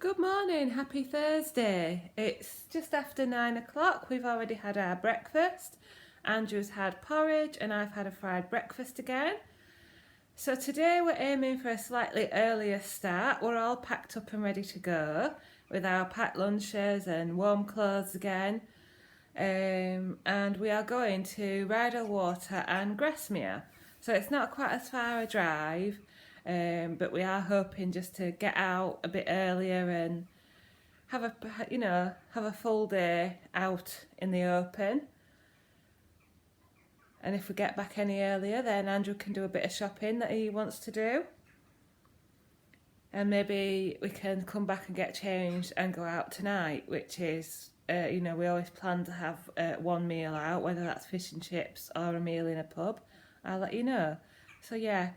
Good morning, happy Thursday. It's just after 9 o'clock. We've already had our breakfast. Andrew's had porridge and I've had a fried breakfast again. So today we're aiming for a slightly earlier start. We're all packed up and ready to go with our packed lunches and warm clothes again. And we are going to Rydal Water and Grasmere. So it's not quite as far a drive. But we are hoping just to get out a bit earlier and have a full day out in the open. And if we get back any earlier, then Andrew can do a bit of shopping that he wants to do. And maybe we can come back and get changed and go out tonight, which is, we always plan to have one meal out, whether that's fish and chips or a meal in a pub. I'll let you know. So yeah.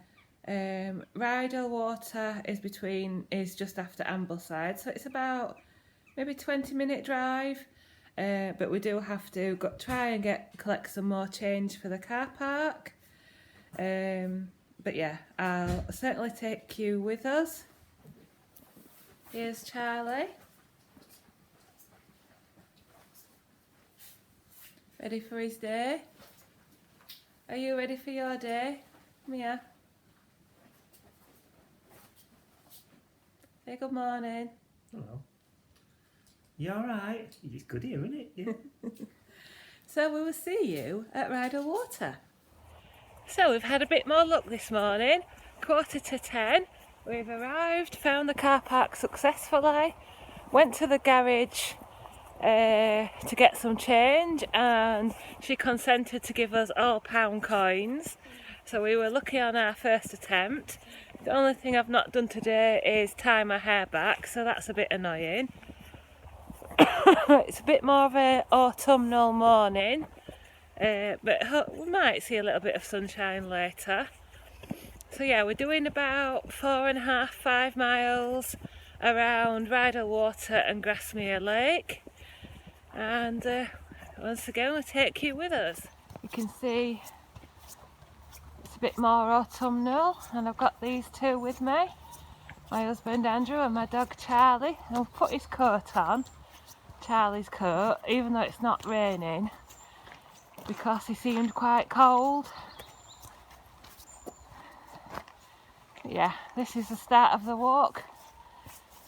Rydal Water is just after Ambleside, so it's about maybe 20-minute drive, but we do have to try and collect some more change for the car park. But yeah, I'll certainly take you with us. Here's Charlie. Ready for his day? Are you ready for your day, Mia? Say good morning. Hello. You alright? It's good here, isn't it? Yeah. So we will see you at Rydal Water. So we've had a bit more luck this morning. 9:45. We've arrived, found the car park successfully, went to the garage to get some change, and she consented to give us all pound coins. So we were lucky on our first attempt. The only thing I've not done today is tie my hair back, so that's a bit annoying. It's a bit more of an autumnal morning, but we might see a little bit of sunshine later. So yeah, we're doing about 4.5, 5 miles around Rydal Water and Grasmere Lake, and once again we'll take you with us. You can see it's a bit more autumnal, and I've got these two with me, my husband Andrew and my dog Charlie. And I've put his coat on, Charlie's coat, even though it's not raining, because he seemed quite cold. But yeah, this is the start of the walk,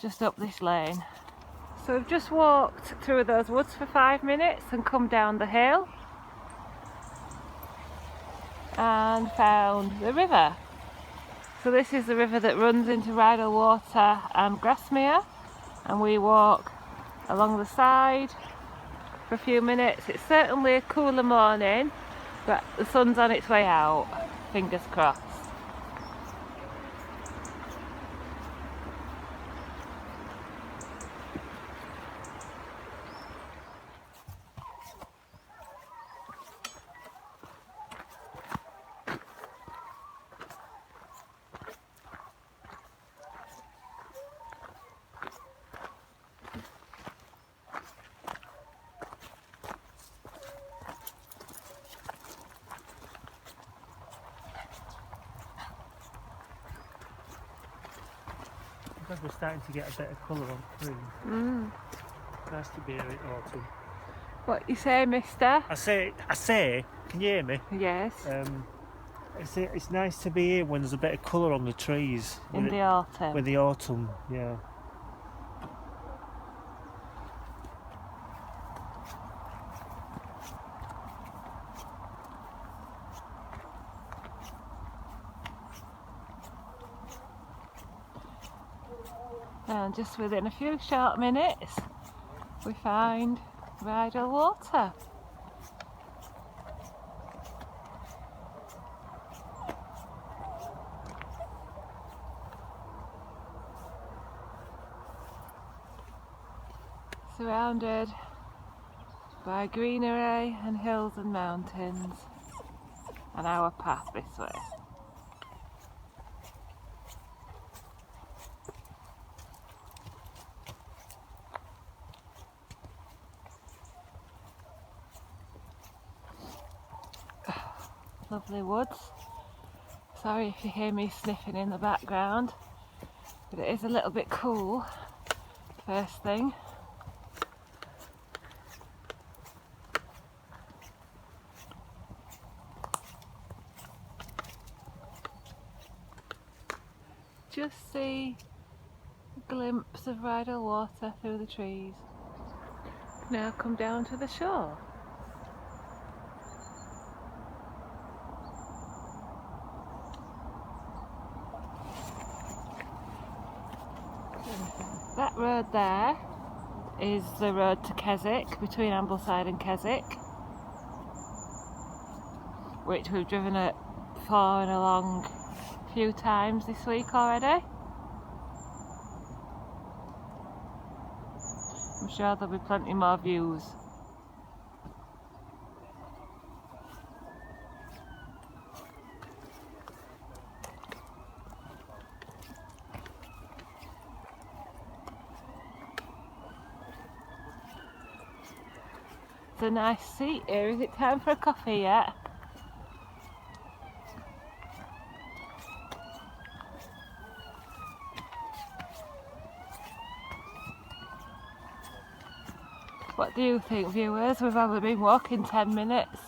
just up this lane. So we've just walked through those woods for 5 minutes and come down the hill and found the river. So this is the river that runs into Rydal Water and Grasmere, and we walk along the side for a few minutes. It's certainly a cooler morning, but the sun's on its way out, fingers crossed. Because we're starting to get a bit of colour on the trees. Nice to be here in autumn. What you say, mister? I say, can you hear me? Yes. It's nice to be here when there's a bit of colour on the trees. In the autumn. With the autumn, yeah. And just within a few short minutes we find Rydal Water. Surrounded by greenery and hills and mountains, and our path this way. Lovely woods. Sorry if you hear me sniffing in the background, but it is a little bit cool first thing. Just see a glimpse of Rydal water through the trees. Now come down to the shore. That road there is the road to Keswick, between Ambleside and Keswick, which we've driven at for and along a few times this week already. I'm sure there'll be plenty more views. It's a nice seat here. Is it time for a coffee yet? What do you think, viewers? We've only been walking 10 minutes.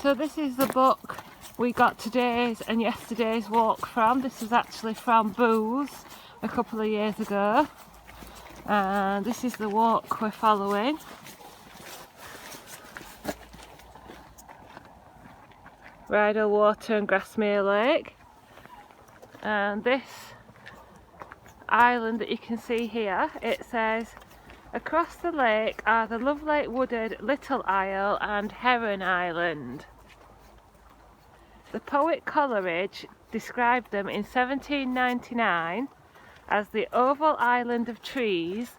So this is the book we got today's and yesterday's walk from. This is actually from Booth a couple of years ago, and this is the walk we're following. Rydal Water and Grasmere Lake, and this island that you can see here, it says, across the lake are the lovely wooded Little Isle and Heron Island. The poet Coleridge described them in 1799 as the oval island of trees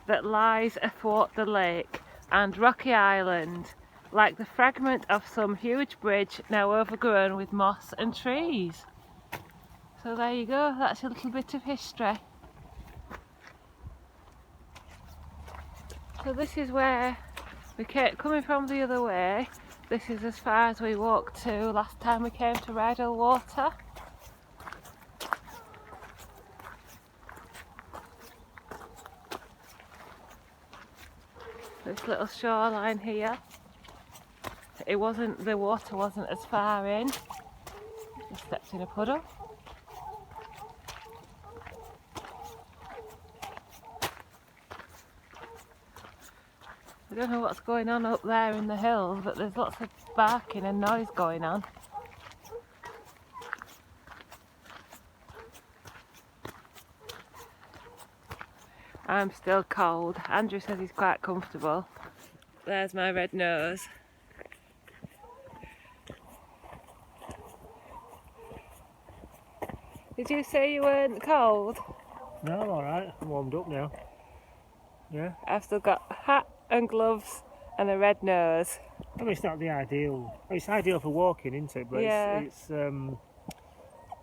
that lies athwart the lake, and rocky island, like the fragment of some huge bridge now overgrown with moss and trees. So there you go, that's a little bit of history. So this is where we kept coming from the other way. This is as far as we walked to last time we came to Rydal Water. This little shoreline here. The water wasn't as far in. Just stepped in a puddle. I don't know what's going on up there in the hills, but there's lots of barking and noise going on. I'm still cold. Andrew says he's quite comfortable. There's my red nose. Did you say you weren't cold? No, I'm alright. I'm warmed up now. Yeah. I've still got a hat and gloves and a red nose. I mean, it's not the ideal. It's ideal for walking, isn't it? But yeah.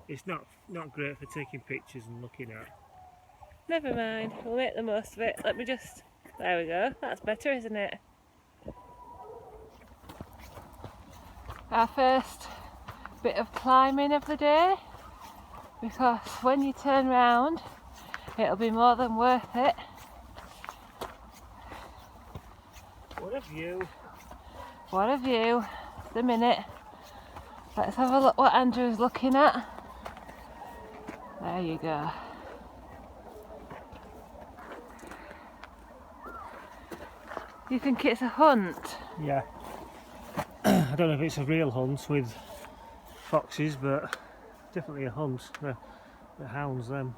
It's not great for taking pictures and looking at. Never mind, we'll make the most of it. Let me just... There we go. That's better, isn't it? Our first bit of climbing of the day, because when you turn round it'll be more than worth it. What a view. What a view. Just a minute. Let's have a look what Andrew's looking at. There you go. Do you think it's a hunt? Yeah. I don't know if it's a real hunt with foxes, but definitely a hunt. The hounds them.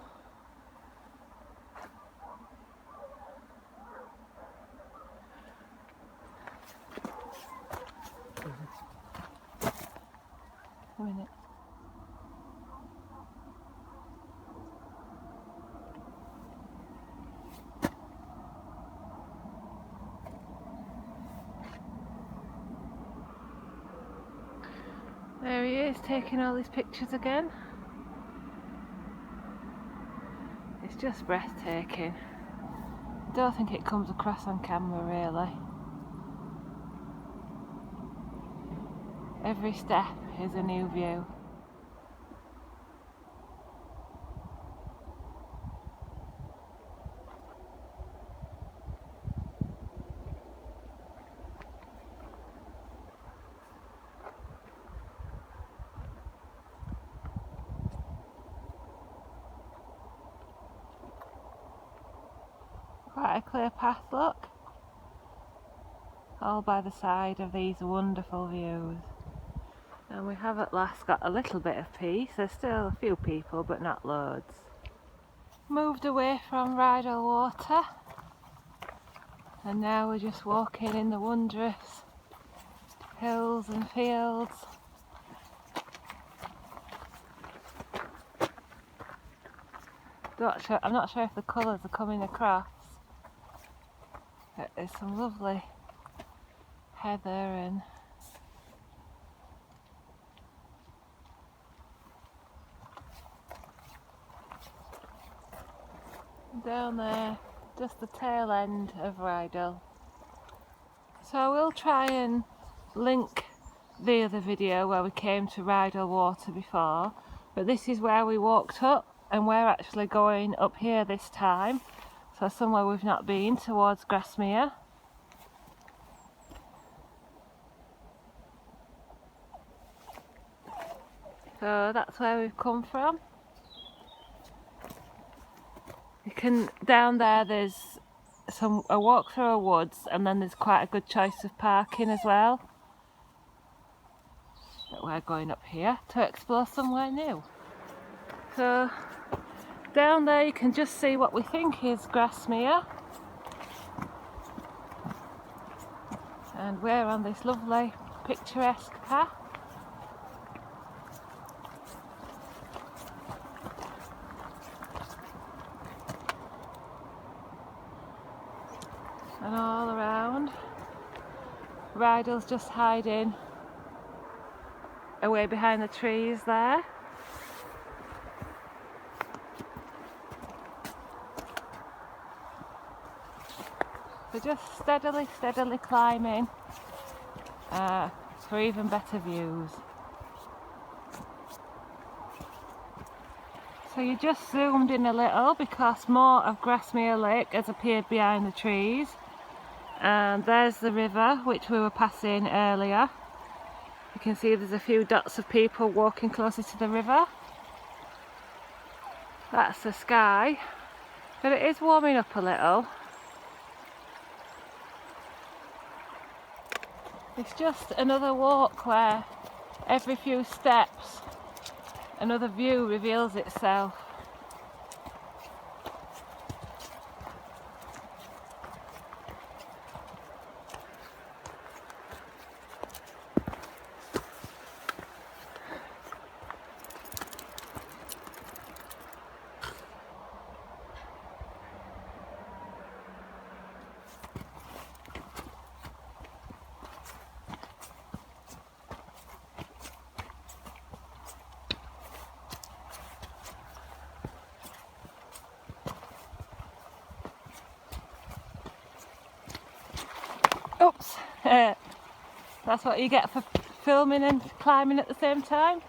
A minute. he is, taking all these pictures again. It's just breathtaking. I don't think it comes across on camera really. Every step is a new view. Quite a clear path, look. All by the side of these wonderful views. And we have at last got a little bit of peace. There's still a few people, but not loads. Moved away from Rydal water, and now we're just walking in the wondrous hills and fields. I'm not sure if the colours are coming across, but there's some lovely heather and down there, just the tail end of Rydal. So I will try and link the other video where we came to Rydal water before, but this is where we walked up, and we're actually going up here this time, so somewhere we've not been, towards Grasmere. So that's where we've come from. You can, down there there's a walk through a woods, and then there's quite a good choice of parking as well. But we're going up here to explore somewhere new. So down there you can just see what we think is Grasmere, and we're on this lovely picturesque path. And all around, Rydal's just hiding away behind the trees there. So just steadily climbing for even better views. So you just zoomed in a little because more of Grasmere Lake has appeared behind the trees. And there's the river which we were passing earlier. You can see there's a few dots of people walking closer to the river. That's the sky, but it is warming up a little. It's just another walk where every few steps another view reveals itself. Oops, that's what you get for filming and climbing at the same time.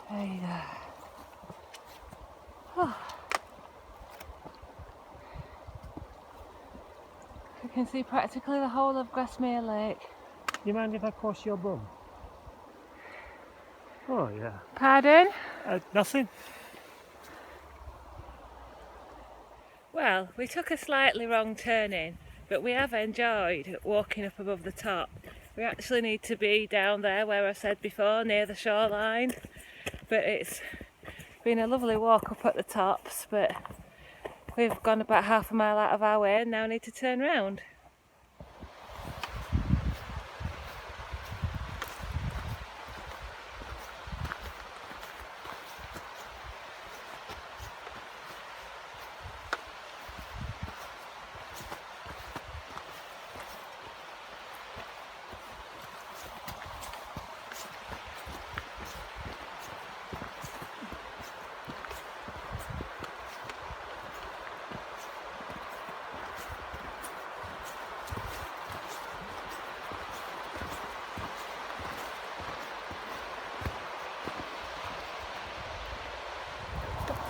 There you go. Oh. You can see practically the whole of Grasmere Lake. You mind if I cross your bum? Oh yeah. Pardon? Nothing. Well, we took a slightly wrong turning, but we have enjoyed walking up above the top. We actually need to be down there where I said before, near the shoreline, but it's been a lovely walk up at the tops, but we've gone about half a mile out of our way and now need to turn round.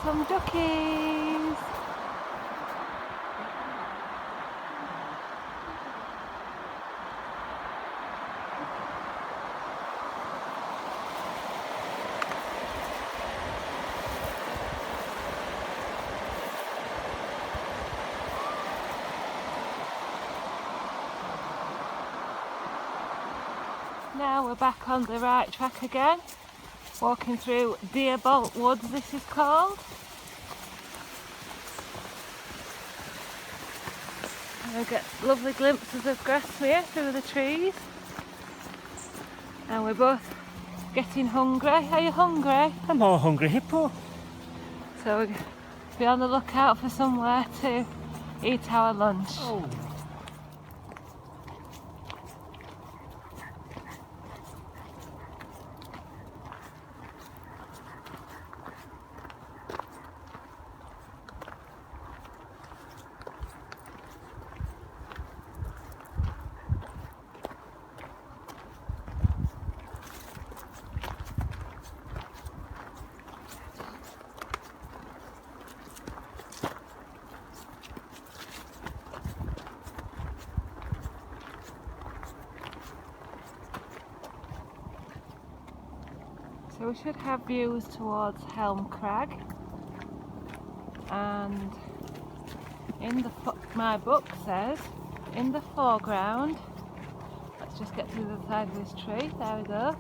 some duckies. Now we're back on the right track again, walking through Deerbolt Woods, this is called. And we get lovely glimpses of Grasmere through the trees. And we're both getting hungry. Are you hungry? I'm all hungry hippo. So we'll be on the lookout for somewhere to eat our lunch. Oh. So we should have views towards Helm Crag, and my book says in the foreground, let's just get to the side of this tree, there we go.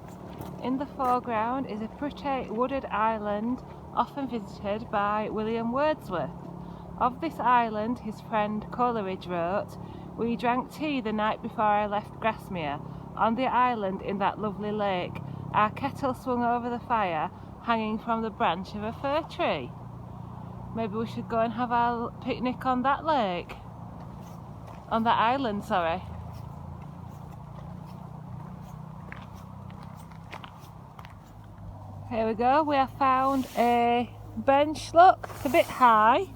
In the foreground is a pretty wooded island often visited by William Wordsworth. Of this island, his friend Coleridge wrote, "We drank tea the night before I left Grasmere. On the island in that lovely lake, our kettle swung over the fire, hanging from the branch of a fir tree." Maybe we should go and have our picnic on that lake. On that island, sorry. Here we go, we have found a bench, look, it's a bit high.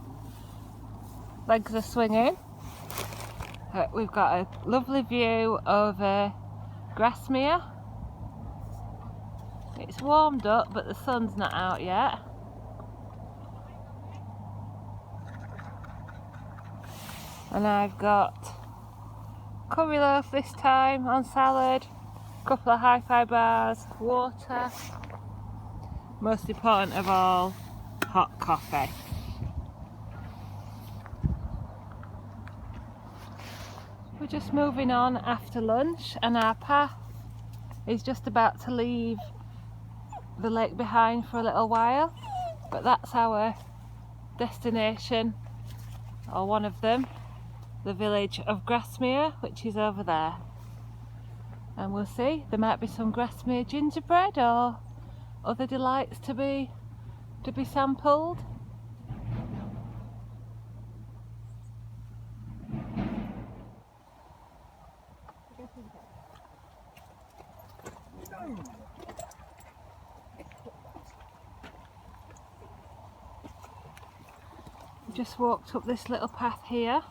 Legs are swinging. We've got a lovely view over Grasmere. It's warmed up, but the sun's not out yet. And I've got curry loaf this time on salad, a couple of hi-fi bars, water, most important of all, hot coffee. We're just moving on after lunch, and our path is just about to leave the lake behind for a little while, but that's our destination, or one of them, the village of Grasmere, which is over there. And we'll see, there might be some Grasmere gingerbread or other delights to be sampled. We just walked up this little path here,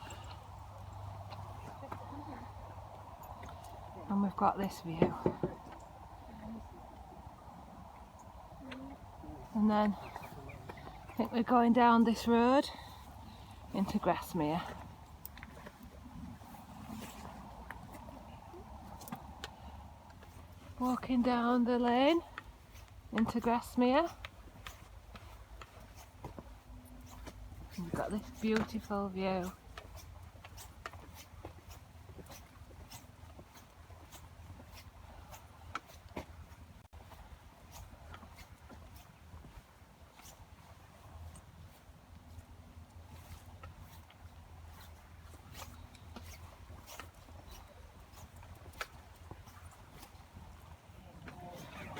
and we've got this view. And then I think we're going down this road into Grasmere. Walking down the lane into Grasmere. And we've got this beautiful view.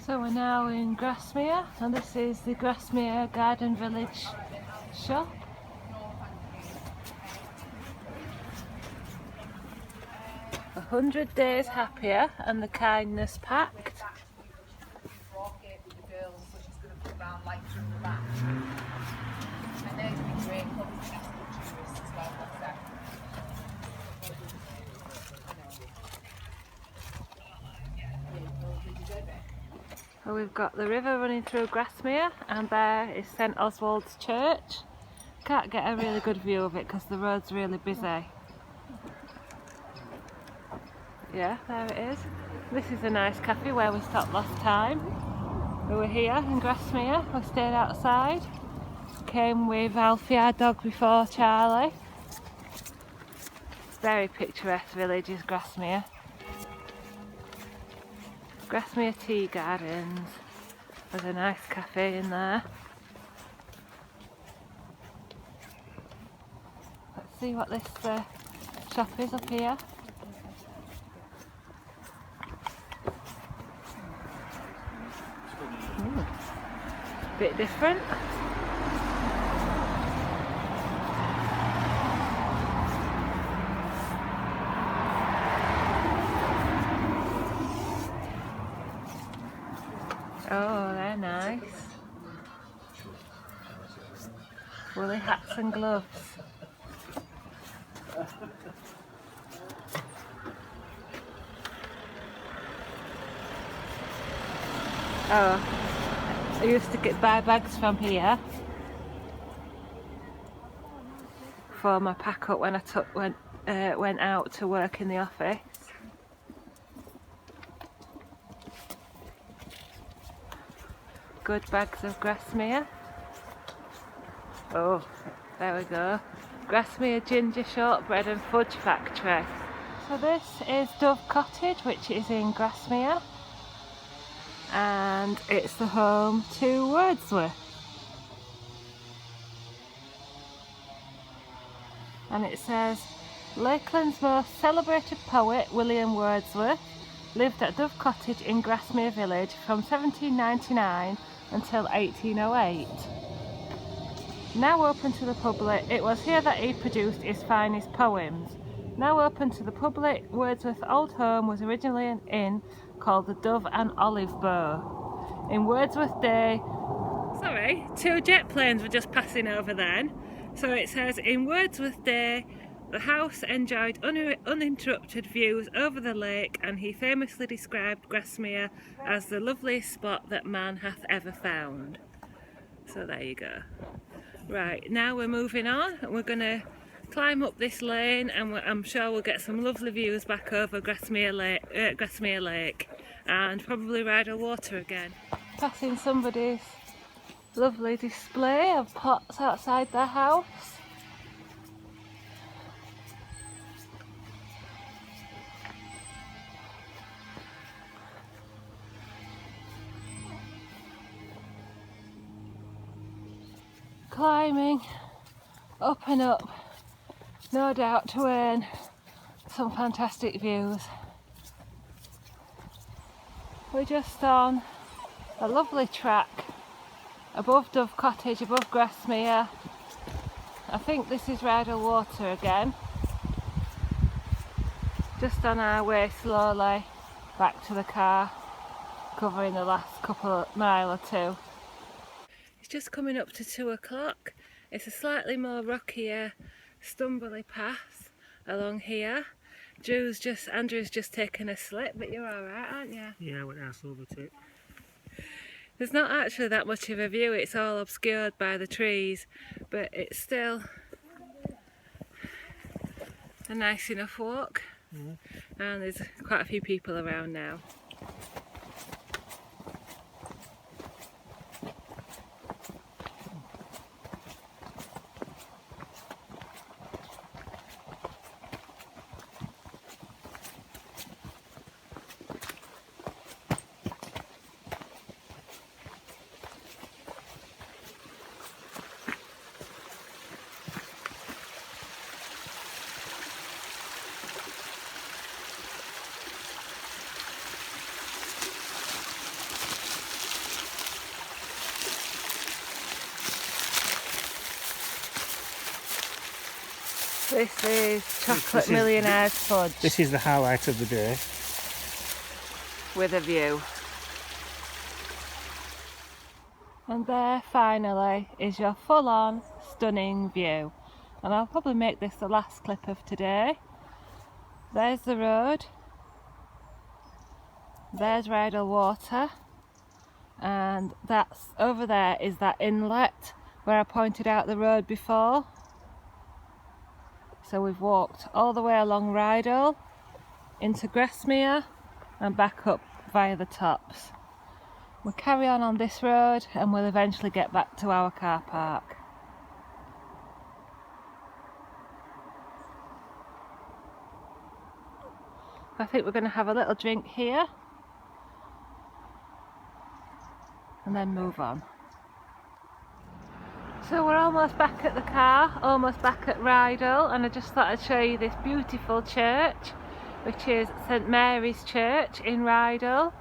So we're now in Grasmere, and this is the Grasmere Garden Village shop. "100 Days Happier" and the Kindness Pact. So we've got the river running through Grasmere, and there is St Oswald's Church. Can't get a really good view of it because the road's really busy. Yeah, there it is. This is a nice cafe where we stopped last time. We were here in Grasmere, we stayed outside. Came with Alfie, our dog, before Charlie. Very picturesque village is Grasmere. Grasmere Tea Gardens. There's a nice cafe in there. Let's see what this shop is up here. Bit different. Oh, they're nice. Woolly hats and gloves. Oh, I used to buy bags from here for my pack up when I went out to work in the office. Good bags of Grasmere. Oh, there we go. Grasmere Ginger Shortbread and Fudge Factory. So this is Dove Cottage, which is in Grasmere, and it's the home to Wordsworth. And it says, Lakeland's most celebrated poet, William Wordsworth, lived at Dove Cottage in Grasmere village from 1799 until 1808. Now open to the public, it was here that he produced his finest poems. Now open to the public, Wordsworth's old home was originally an inn called the Dove and Olive Bow. In Wordsworth Day... Sorry, 2 jet planes were just passing over then. So it says, in Wordsworth Day, the house enjoyed uninterrupted views over the lake, and he famously described Grasmere as the loveliest spot that man hath ever found. So there you go. Right, now we're moving on, and we're going to climb up this lane, and I'm sure we'll get some lovely views back over Grasmere Lake and probably Rydal Water again. Passing somebody's lovely display of pots outside their house. Climbing up and up, no doubt to earn some fantastic views. We're just on a lovely track above Dove Cottage, above Grasmere. I think this is Rydal Water again. Just on our way slowly back to the car, covering the last couple of mile or two. It's just coming up to 2 o'clock. It's a slightly more rockier, stumbly path along here. Andrew's just taken a slip, but you're alright, aren't you? Yeah, I went ass over to it. There's not actually that much of a view, it's all obscured by the trees, but it's still a nice enough walk. And there's quite a few people around now. This is Chocolate Millionaire's Fudge. This is the highlight of the day. With a view. And there finally is your full-on stunning view. And I'll probably make this the last clip of today. There's the road. There's Rydal Water. and that's over there is that inlet where I pointed out the road before. So we've walked all the way along Rydal into Grasmere and back up via the tops. We'll carry on this road and we'll eventually get back to our car park. I think we're going to have a little drink here and then move on. So we're almost back at the car, almost back at Rydal, and I just thought I'd show you this beautiful church, which is St Mary's Church in Rydal.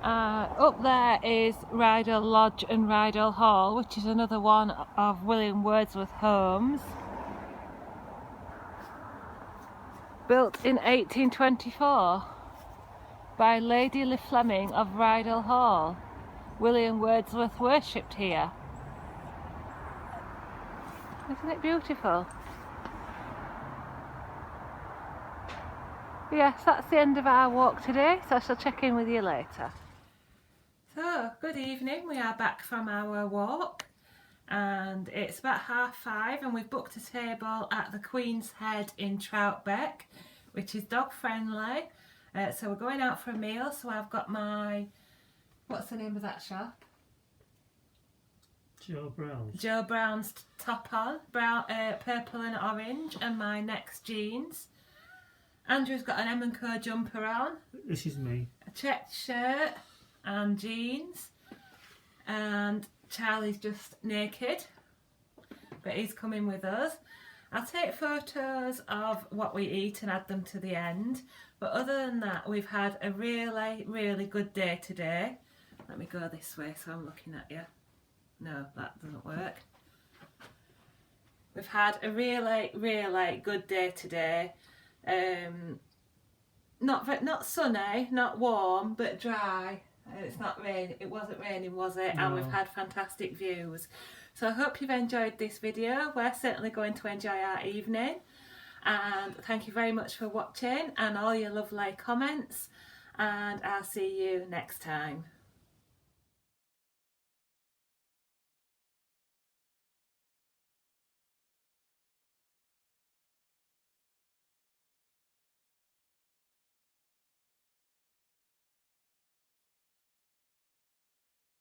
Up there is Rydal Lodge and Rydal Hall, which is another one of William Wordsworth's homes. Built in 1824 by Lady Fleming of Rydal Hall. William Wordsworth worshipped here. Isn't it beautiful? Yes, that's the end of our walk today, so I shall check in with you later. So, good evening, we are back from our walk and it's about 5:30 and we've booked a table at the Queen's Head in Troutbeck, which is dog friendly. So we're going out for a meal, so I've got my, what's the name of that shop? Joe Brown's top on, brown, purple and orange, and my next jeans. Andrew's got an M&Co jumper on. This is me. A checked shirt and jeans. And Charlie's just naked, but he's coming with us. I'll take photos of what we eat and add them to the end. But other than that, we've had a really good day today. Let me go this way so I'm looking at you. No, that doesn't work. We've had a really good day today. Not sunny, not warm, but dry. It's not rain. It wasn't raining, was it? No. And we've had fantastic views. So I hope you've enjoyed this video. We're certainly going to enjoy our evening. And thank you very much for watching and all your lovely comments. And I'll see you next time.